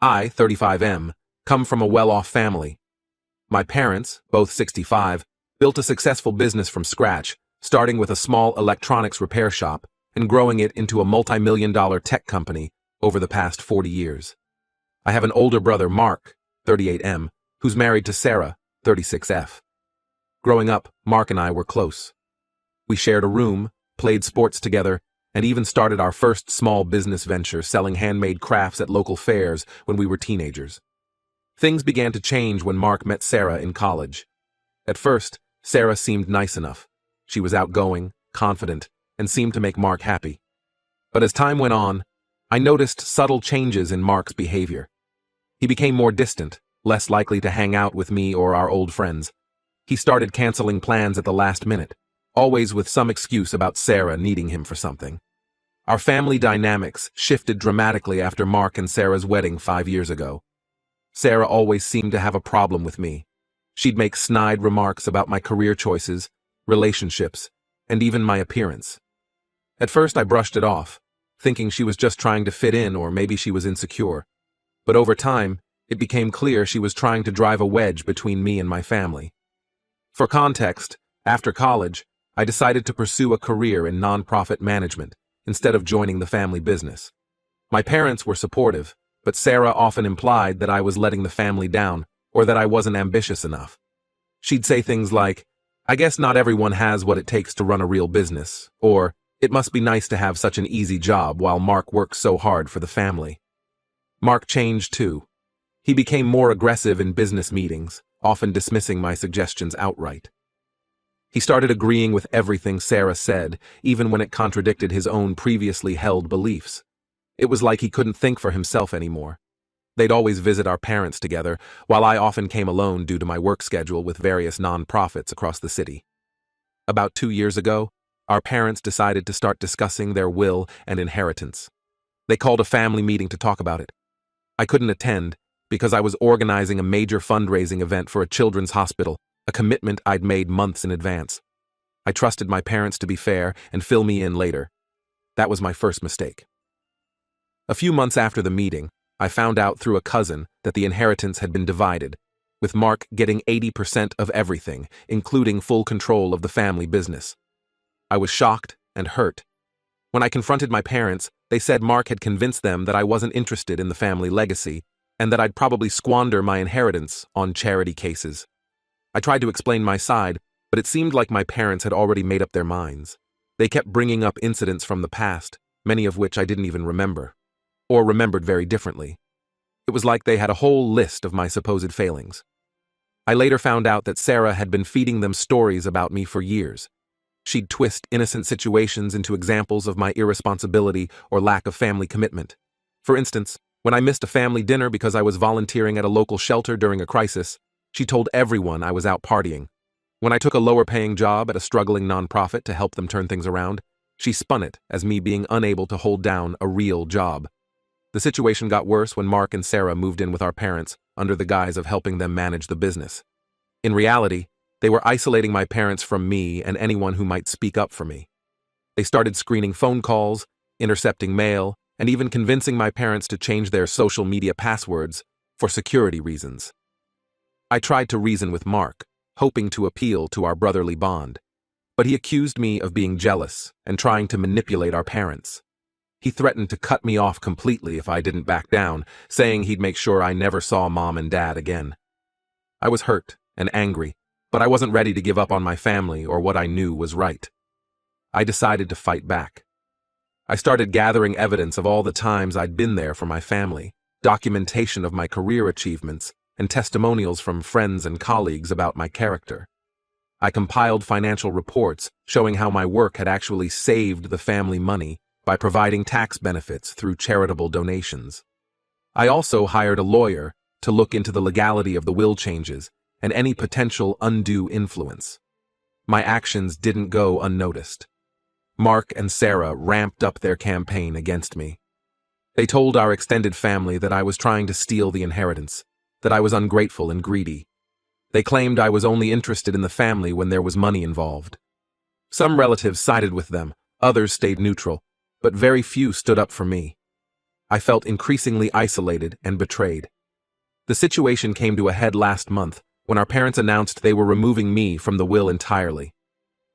I, 35M, come from a well-off family. My parents, both 65, built a successful business from scratch, starting with a small electronics repair shop and growing it into a multi-million-dollar tech company over the past 40 years. I have an older brother, Mark, 38M, who's married to Sarah, 36F. Growing up, Mark and I were close. We shared a room, played sports together, and even started our first small business venture selling handmade crafts at local fairs when we were teenagers. Things began to change when Mark met Sarah in college. At first, Sarah seemed nice enough. She was outgoing, confident, and seemed to make Mark happy. But as time went on, I noticed subtle changes in Mark's behavior. He became more distant, less likely to hang out with me or our old friends. He started canceling plans at the last minute, always with some excuse about Sarah needing him for something. Our family dynamics shifted dramatically after Mark and Sarah's wedding 5 years ago. Sarah always seemed to have a problem with me. She'd make snide remarks about my career choices, relationships, and even my appearance. At first I brushed it off, thinking she was just trying to fit in or maybe she was insecure. But over time, it became clear she was trying to drive a wedge between me and my family. For context, after college, I decided to pursue a career in nonprofit management instead of joining the family business. My parents were supportive, but Sarah often implied that I was letting the family down or that I wasn't ambitious enough. She'd say things like, "I guess not everyone has what it takes to run a real business," or "It must be nice to have such an easy job while Mark works so hard for the family." Mark changed too. He became more aggressive in business meetings, often dismissing my suggestions outright. He started agreeing with everything Sarah said, even when it contradicted his own previously held beliefs. It was like he couldn't think for himself anymore. They'd always visit our parents together, while I often came alone due to my work schedule with various nonprofits across the city. About 2 years ago, our parents decided to start discussing their will and inheritance. They called a family meeting to talk about it. I couldn't attend because I was organizing a major fundraising event for a children's hospital, a commitment I'd made months in advance. I trusted my parents to be fair and fill me in later. That was my first mistake. A few months after the meeting, I found out through a cousin that the inheritance had been divided, with Mark getting 80% of everything, including full control of the family business. I was shocked and hurt. When I confronted my parents, they said Mark had convinced them that I wasn't interested in the family legacy and that I'd probably squander my inheritance on charity cases. I tried to explain my side, but it seemed like my parents had already made up their minds. They kept bringing up incidents from the past, many of which I didn't even remember, or remembered very differently. It was like they had a whole list of my supposed failings. I later found out that Sarah had been feeding them stories about me for years. She'd twist innocent situations into examples of my irresponsibility or lack of family commitment. For instance, when I missed a family dinner because I was volunteering at a local shelter during a crisis, she told everyone I was out partying. When I took a lower-paying job at a struggling nonprofit to help them turn things around, she spun it as me being unable to hold down a real job. The situation got worse when Mark and Sarah moved in with our parents under the guise of helping them manage the business. In reality, they were isolating my parents from me and anyone who might speak up for me. They started screening phone calls, intercepting mail, and even convincing my parents to change their social media passwords for security reasons. I tried to reason with Mark, hoping to appeal to our brotherly bond, but he accused me of being jealous and trying to manipulate our parents. He threatened to cut me off completely if I didn't back down, saying he'd make sure I never saw Mom and Dad again. I was hurt and angry, but I wasn't ready to give up on my family or what I knew was right. I decided to fight back. I started gathering evidence of all the times I'd been there for my family, documentation of my career achievements, and testimonials from friends and colleagues about my character. I compiled financial reports showing how my work had actually saved the family money by providing tax benefits through charitable donations. I also hired a lawyer to look into the legality of the will changes and any potential undue influence. My actions didn't go unnoticed. Mark and Sarah ramped up their campaign against me. They told our extended family that I was trying to steal the inheritance, that I was ungrateful and greedy. They claimed I was only interested in the family when there was money involved. Some relatives sided with them, others stayed neutral, but very few stood up for me. I felt increasingly isolated and betrayed. The situation came to a head last month when our parents announced they were removing me from the will entirely.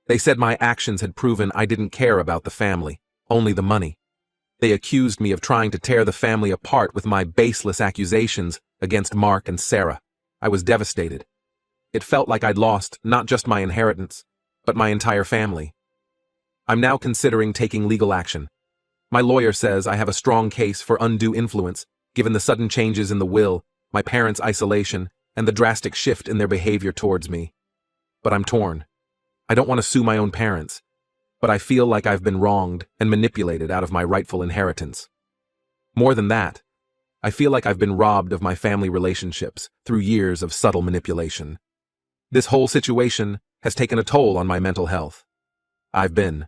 They said my actions had proven I didn't care about the family, only the money. They accused me of trying to tear the family apart with my baseless accusations against Mark and Sarah. I was devastated. It felt like I'd lost not just my inheritance, but my entire family. I'm now considering taking legal action. My lawyer says I have a strong case for undue influence, given the sudden changes in the will, my parents' isolation, and the drastic shift in their behavior towards me. But I'm torn. I don't want to sue my own parents, but I feel like I've been wronged and manipulated out of my rightful inheritance. More than that, I feel like I've been robbed of my family relationships through years of subtle manipulation. This whole situation has taken a toll on my mental health. I've been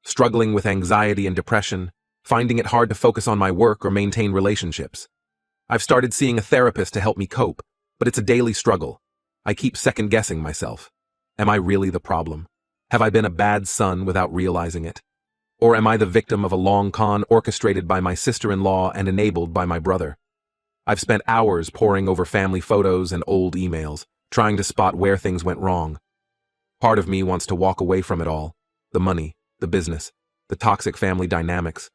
struggling with anxiety and depression, finding it hard to focus on my work or maintain relationships. I've started seeing a therapist to help me cope, but it's a daily struggle. I keep second-guessing myself. Am I really the problem? Have I been a bad son without realizing it? Or am I the victim of a long con orchestrated by my sister-in-law and enabled by my brother? I've spent hours poring over family photos and old emails, trying to spot where things went wrong. Part of me wants to walk away from it all, the money, the business, the toxic family dynamics.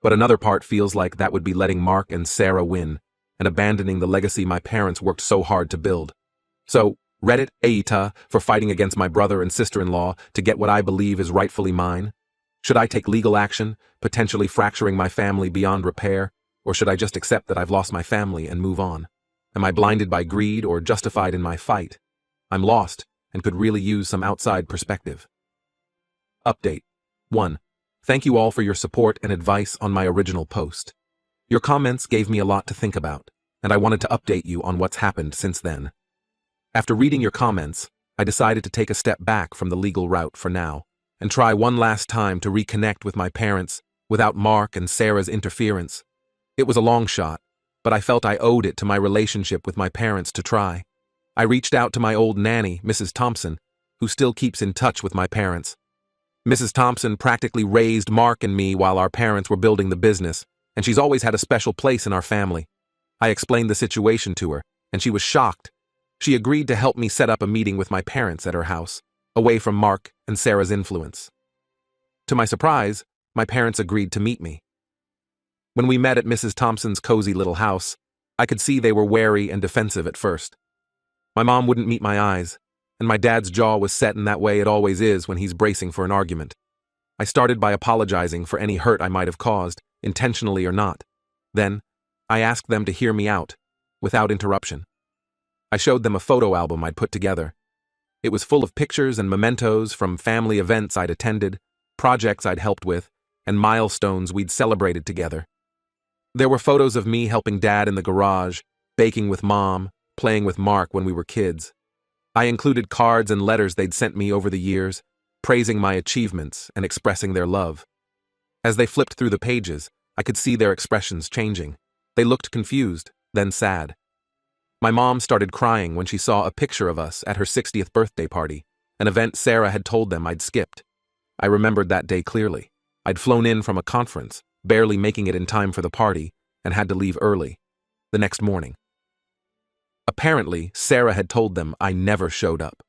But another part feels like that would be letting Mark and Sarah win and abandoning the legacy my parents worked so hard to build. So, Reddit Eita for fighting against my brother and sister-in-law to get what I believe is rightfully mine? Should I take legal action, potentially fracturing my family beyond repair, or should I just accept that I've lost my family and move on? Am I blinded by greed or justified in my fight? I'm lost and could really use some outside perspective. Update 1. Thank you all for your support and advice on my original post. Your comments gave me a lot to think about, and I wanted to update you on what's happened since then. After reading your comments, I decided to take a step back from the legal route for now and try one last time to reconnect with my parents without Mark and Sarah's interference. It was a long shot, but I felt I owed it to my relationship with my parents to try. I reached out to my old nanny, Mrs. Thompson, who still keeps in touch with my parents. Mrs. Thompson practically raised Mark and me while our parents were building the business, and she's always had a special place in our family. I explained the situation to her, and she was shocked. She agreed to help me set up a meeting with my parents at her house, away from Mark and Sarah's influence. To my surprise, my parents agreed to meet me. When we met at Mrs. Thompson's cozy little house, I could see they were wary and defensive at first. My mom wouldn't meet my eyes, and my dad's jaw was set in that way it always is when he's bracing for an argument. I started by apologizing for any hurt I might have caused, intentionally or not. Then, I asked them to hear me out, without interruption. I showed them a photo album I'd put together. It was full of pictures and mementos from family events I'd attended, projects I'd helped with, and milestones we'd celebrated together. There were photos of me helping Dad in the garage, baking with Mom, playing with Mark when we were kids. I included cards and letters they'd sent me over the years, praising my achievements and expressing their love. As they flipped through the pages, I could see their expressions changing. They looked confused, then sad. My mom started crying when she saw a picture of us at her 60th birthday party, an event Sarah had told them I'd skipped. I remembered that day clearly. I'd flown in from a conference, barely making it in time for the party, and had to leave early, the next morning. Apparently, Sarah had told them I never showed up.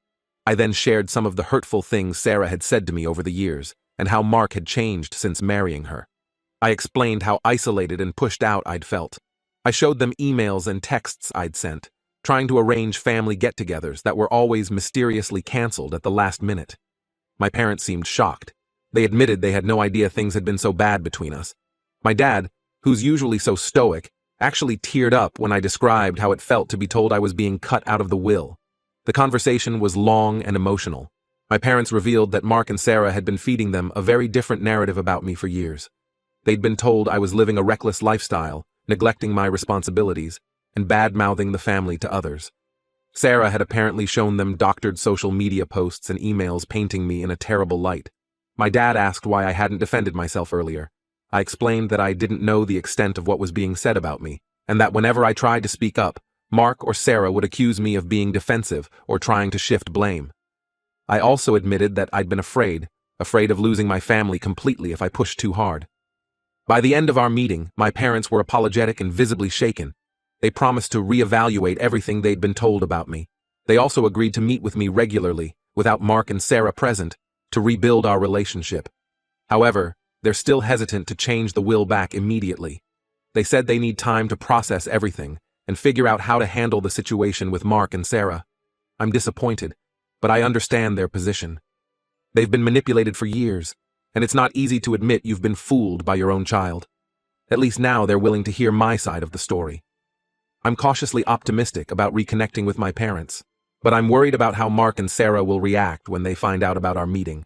I then shared some of the hurtful things Sarah had said to me over the years, and how Mark had changed since marrying her. I explained how isolated and pushed out I'd felt. I showed them emails and texts I'd sent, trying to arrange family get-togethers that were always mysteriously canceled at the last minute. My parents seemed shocked. They admitted they had no idea things had been so bad between us. My dad, who's usually so stoic, actually teared up when I described how it felt to be told I was being cut out of the will. The conversation was long and emotional. My parents revealed that Mark and Sarah had been feeding them a very different narrative about me for years. They'd been told I was living a reckless lifestyle, neglecting my responsibilities, and bad-mouthing the family to others. Sarah had apparently shown them doctored social media posts and emails painting me in a terrible light. My dad asked why I hadn't defended myself earlier. I explained that I didn't know the extent of what was being said about me, and that whenever I tried to speak up, Mark or Sarah would accuse me of being defensive or trying to shift blame. I also admitted that I'd been afraid of losing my family completely if I pushed too hard. By the end of our meeting, my parents were apologetic and visibly shaken. They promised to reevaluate everything they'd been told about me. They also agreed to meet with me regularly, without Mark and Sarah present, to rebuild our relationship. However, they're still hesitant to change the will back immediately. They said they need time to process everything and figure out how to handle the situation with Mark and Sarah. I'm disappointed, but I understand their position. They've been manipulated for years, and it's not easy to admit you've been fooled by your own child. At least now they're willing to hear my side of the story. I'm cautiously optimistic about reconnecting with my parents, but I'm worried about how Mark and Sarah will react when they find out about our meeting.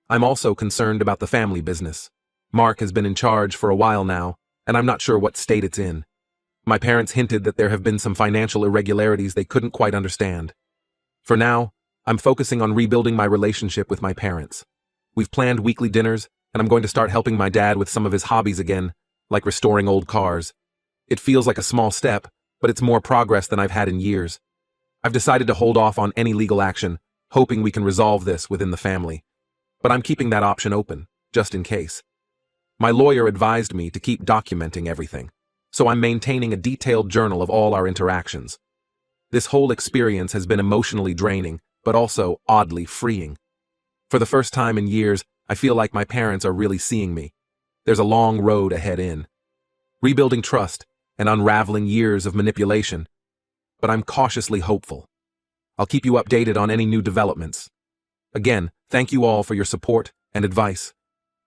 I'm also concerned about the family business. Mark has been in charge for a while now, and I'm not sure what state it's in. My parents hinted that there have been some financial irregularities they couldn't quite understand. For now, I'm focusing on rebuilding my relationship with my parents. We've planned weekly dinners, and I'm going to start helping my dad with some of his hobbies again, like restoring old cars. It feels like a small step, but it's more progress than I've had in years. I've decided to hold off on any legal action, hoping we can resolve this within the family. But I'm keeping that option open, just in case. My lawyer advised me to keep documenting everything, so I'm maintaining a detailed journal of all our interactions. This whole experience has been emotionally draining, but also oddly freeing. For the first time in years, I feel like my parents are really seeing me. There's a long road ahead in rebuilding trust and unraveling years of manipulation, but I'm cautiously hopeful. I'll keep you updated on any new developments. Again, thank you all for your support and advice.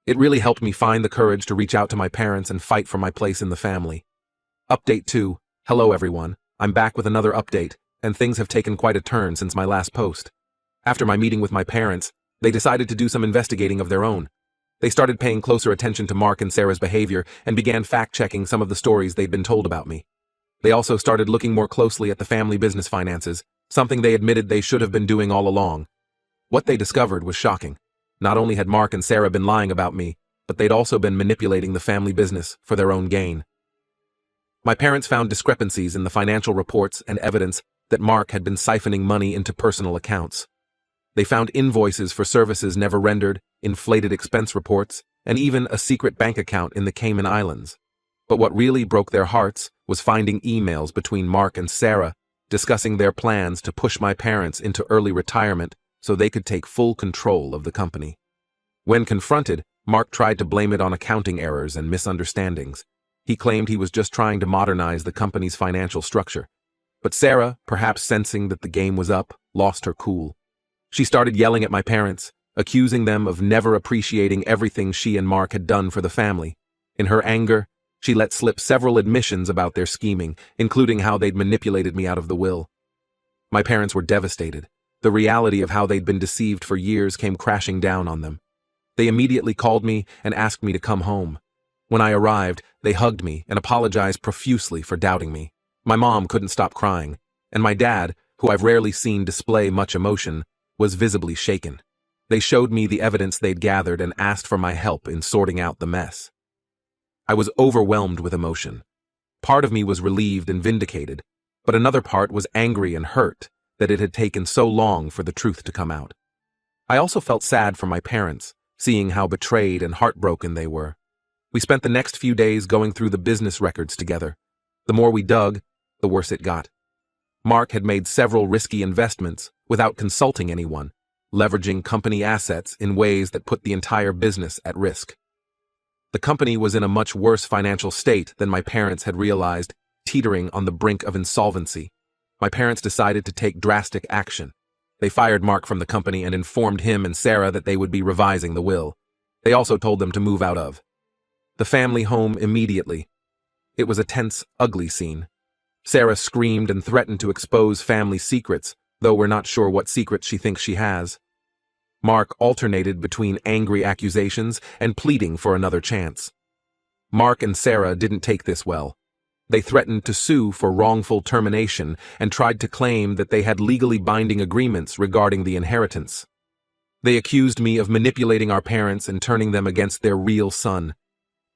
It really helped me find the courage to reach out to my parents and fight for my place in the family. Update 2. Hello everyone, I'm back with another update, and things have taken quite a turn since my last post. After my meeting with my parents, they decided to do some investigating of their own. They started paying closer attention to Mark and Sarah's behavior and began fact-checking some of the stories they'd been told about me. They also started looking more closely at the family business finances, something they admitted they should have been doing all along. What they discovered was shocking. Not only had Mark and Sarah been lying about me, but they'd also been manipulating the family business for their own gain. My parents found discrepancies in the financial reports and evidence that Mark had been siphoning money into personal accounts. They found invoices for services never rendered, inflated expense reports, and even a secret bank account in the Cayman Islands. But what really broke their hearts was finding emails between Mark and Sarah discussing their plans to push my parents into early retirement so they could take full control of the company. When confronted, Mark tried to blame it on accounting errors and misunderstandings. He claimed he was just trying to modernize the company's financial structure. But Sarah, perhaps sensing that the game was up, lost her cool. She started yelling at my parents, accusing them of never appreciating everything she and Mark had done for the family. In her anger, she let slip several admissions about their scheming, including how they'd manipulated me out of the will. My parents were devastated. The reality of how they'd been deceived for years came crashing down on them. They immediately called me and asked me to come home. When I arrived, they hugged me and apologized profusely for doubting me. My mom couldn't stop crying, and my dad, who I've rarely seen display much emotion, was visibly shaken. They showed me the evidence they'd gathered and asked for my help in sorting out the mess. I was overwhelmed with emotion. Part of me was relieved and vindicated, but another part was angry and hurt that it had taken so long for the truth to come out. I also felt sad for my parents, seeing how betrayed and heartbroken they were. We spent the next few days going through the business records together. The more we dug, the worse it got. Mark had made several risky investments without consulting anyone, leveraging company assets in ways that put the entire business at risk. The company was in a much worse financial state than my parents had realized, teetering on the brink of insolvency. My parents decided to take drastic action. They fired Mark from the company and informed him and Sarah that they would be revising the will. They also told them to move out of the family home immediately. It was a tense, ugly scene. Sarah screamed and threatened to expose family secrets, though we're not sure what secrets she thinks she has. Mark alternated between angry accusations and pleading for another chance. Mark and Sarah didn't take this well. They threatened to sue for wrongful termination and tried to claim that they had legally binding agreements regarding the inheritance. They accused me of manipulating our parents and turning them against their real son.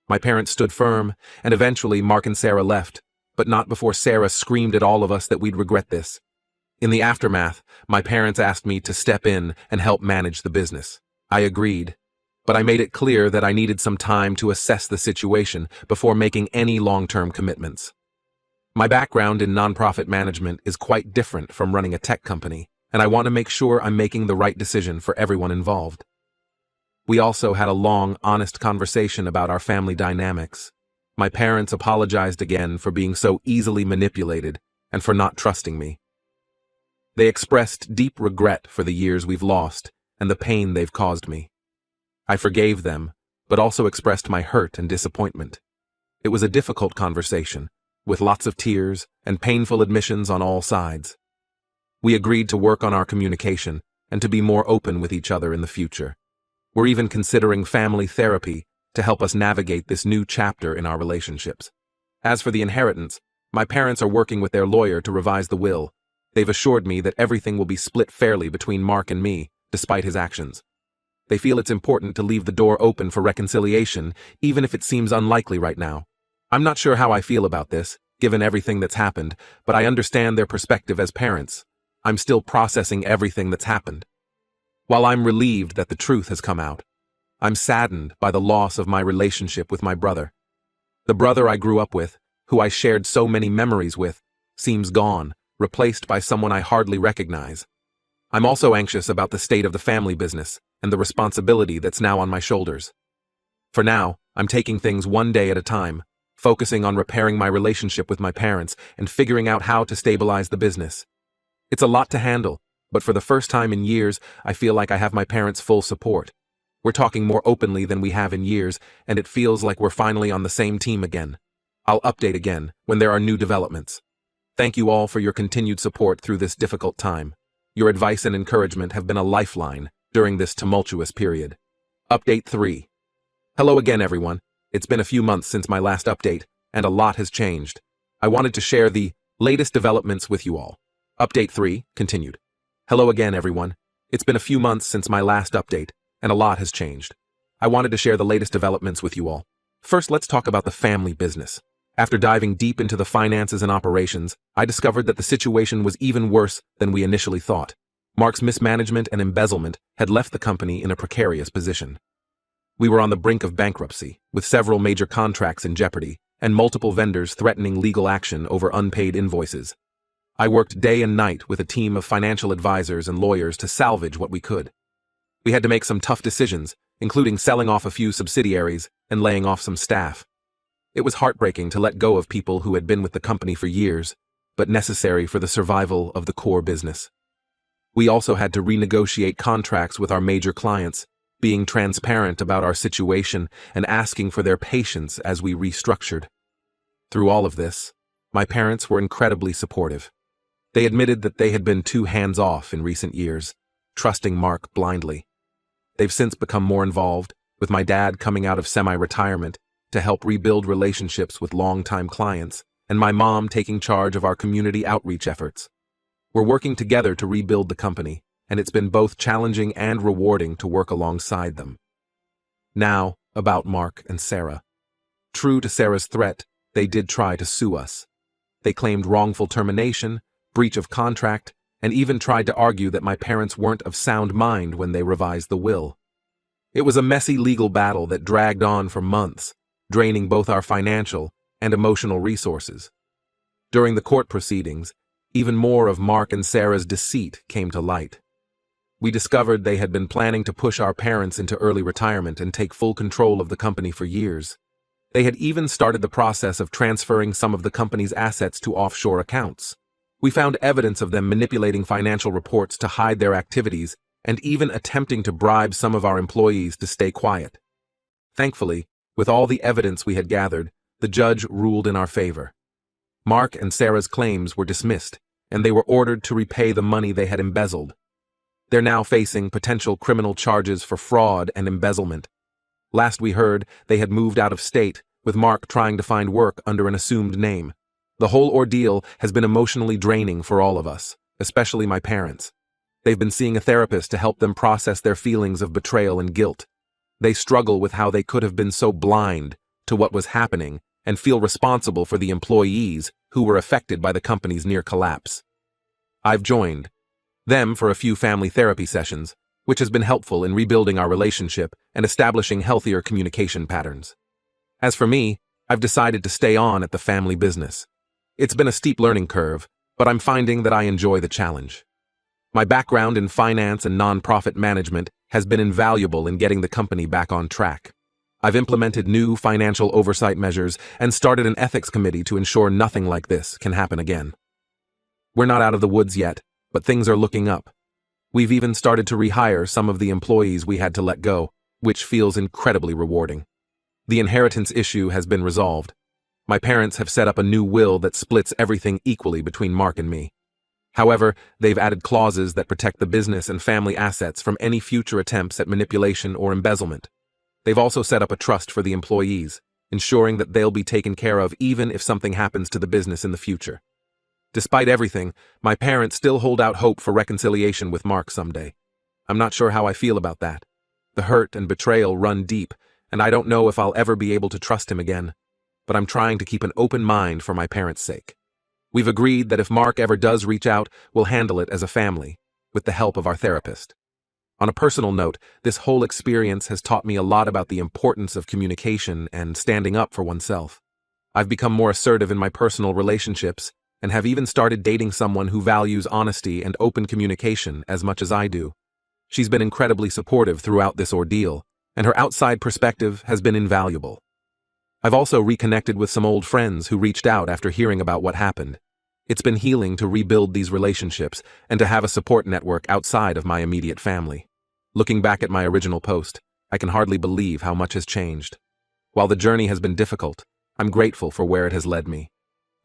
My parents stood firm, and eventually Mark and Sarah left, but not before Sarah screamed at all of us that we'd regret this. In the aftermath, my parents asked me to step in and help manage the business. I agreed. but I made it clear that I needed some time to assess the situation before making any long-term commitments. My background in nonprofit management is quite different from running a tech company, and I want to make sure I'm making the right decision for everyone involved. We also had a long, honest conversation about our family dynamics. My parents apologized again for being so easily manipulated and for not trusting me. They expressed deep regret for the years we've lost and the pain they've caused me. I forgave them, but also expressed my hurt and disappointment. It was a difficult conversation, with lots of tears and painful admissions on all sides. We agreed to work on our communication and to be more open with each other in the future. We're even considering family therapy to help us navigate this new chapter in our relationships. As for the inheritance, my parents are working with their lawyer to revise the will. They've assured me that everything will be split fairly between Mark and me, despite his actions. They feel it's important to leave the door open for reconciliation, even if it seems unlikely right now. I'm not sure how I feel about this, given everything that's happened, but I understand their perspective as parents. I'm still processing everything that's happened. While I'm relieved that the truth has come out, I'm saddened by the loss of my relationship with my brother. The brother I grew up with, who I shared so many memories with, seems gone, replaced by someone I hardly recognize. I'm also anxious about the state of the family business and the responsibility that's now on my shoulders. For now, I'm taking things one day at a time, focusing on repairing my relationship with my parents and figuring out how to stabilize the business. It's a lot to handle, but for the first time in years, I feel like I have my parents' full support. We're talking more openly than we have in years, and it feels like we're finally on the same team again. I'll update again when there are new developments. Thank you all for your continued support through this difficult time. Your advice and encouragement have been a lifeline during this tumultuous period. Update 3. Hello again, everyone. It's been a few months since my last update, and a lot has changed. I wanted to share the latest developments with you all. Update 3, continued. Hello again, everyone. It's been a few months since my last update, and a lot has changed. I wanted to share the latest developments with you all. First, let's talk about the family business. After diving deep into the finances and operations, I discovered that the situation was even worse than we initially thought. Mark's mismanagement and embezzlement had left the company in a precarious position. We were on the brink of bankruptcy, with several major contracts in jeopardy, and multiple vendors threatening legal action over unpaid invoices. I worked day and night with a team of financial advisors and lawyers to salvage what we could. We had to make some tough decisions, including selling off a few subsidiaries and laying off some staff. It was heartbreaking to let go of people who had been with the company for years, but necessary for the survival of the core business. We also had to renegotiate contracts with our major clients, being transparent about our situation and asking for their patience as we restructured. Through all of this, my parents were incredibly supportive. They admitted that they had been too hands-off in recent years, trusting Mark blindly. They've since become more involved, with my dad coming out of semi-retirement to help rebuild relationships with longtime clients, and my mom taking charge of our community outreach efforts. We're working together to rebuild the company, and it's been both challenging and rewarding to work alongside them. Now, about Mark and Sarah. True to Sarah's threat, they did try to sue us. They claimed wrongful termination, breach of contract, and even tried to argue that my parents weren't of sound mind when they revised the will. It was a messy legal battle that dragged on for months, draining both our financial and emotional resources. During the court proceedings, even more of Mark and Sarah's deceit came to light. We discovered they had been planning to push our parents into early retirement and take full control of the company for years. They had even started the process of transferring some of the company's assets to offshore accounts. We found evidence of them manipulating financial reports to hide their activities and even attempting to bribe some of our employees to stay quiet. Thankfully, with all the evidence we had gathered, the judge ruled in our favor. Mark and Sarah's claims were dismissed, and they were ordered to repay the money they had embezzled. They're now facing potential criminal charges for fraud and embezzlement. Last we heard, they had moved out of state, with Mark trying to find work under an assumed name. The whole ordeal has been emotionally draining for all of us, especially my parents. They've been seeing a therapist to help them process their feelings of betrayal and guilt. They struggle with how they could have been so blind to what was happening and feel responsible for the employees who were affected by the company's near collapse. I've joined them for a few family therapy sessions, which has been helpful in rebuilding our relationship and establishing healthier communication patterns. As for me, I've decided to stay on at the family business. It's been a steep learning curve, but I'm finding that I enjoy the challenge. My background in finance and nonprofit management has been invaluable in getting the company back on track. I've implemented new financial oversight measures and started an ethics committee to ensure nothing like this can happen again. We're not out of the woods yet, but things are looking up. We've even started to rehire some of the employees we had to let go, which feels incredibly rewarding. The inheritance issue has been resolved. My parents have set up a new will that splits everything equally between Mark and me. However, they've added clauses that protect the business and family assets from any future attempts at manipulation or embezzlement. They've also set up a trust for the employees, ensuring that they'll be taken care of even if something happens to the business in the future. Despite everything, my parents still hold out hope for reconciliation with Mark someday. I'm not sure how I feel about that. The hurt and betrayal run deep, and I don't know if I'll ever be able to trust him again. But I'm trying to keep an open mind for my parents' sake. We've agreed that if Mark ever does reach out, we'll handle it as a family, with the help of our therapist. On a personal note, this whole experience has taught me a lot about the importance of communication and standing up for oneself. I've become more assertive in my personal relationships, and have even started dating someone who values honesty and open communication as much as I do. She's been incredibly supportive throughout this ordeal, and her outside perspective has been invaluable. I've also reconnected with some old friends who reached out after hearing about what happened. It's been healing to rebuild these relationships and to have a support network outside of my immediate family. Looking back at my original post, I can hardly believe how much has changed. While the journey has been difficult, I'm grateful for where it has led me.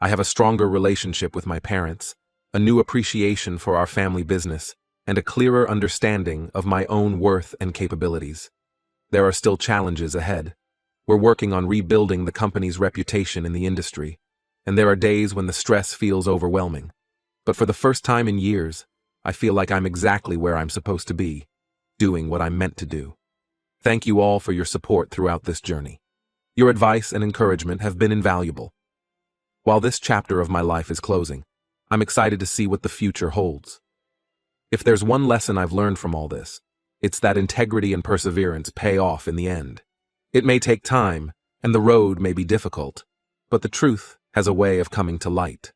I have a stronger relationship with my parents, a new appreciation for our family business, and a clearer understanding of my own worth and capabilities. There are still challenges ahead. We're working on rebuilding the company's reputation in the industry, and there are days when the stress feels overwhelming. But for the first time in years, I feel like I'm exactly where I'm supposed to be, doing what I'm meant to do. Thank you all for your support throughout this journey. Your advice and encouragement have been invaluable. While this chapter of my life is closing, I'm excited to see what the future holds. If there's one lesson I've learned from all this, it's that integrity and perseverance pay off in the end. It may take time, and the road may be difficult, but the truth has a way of coming to light.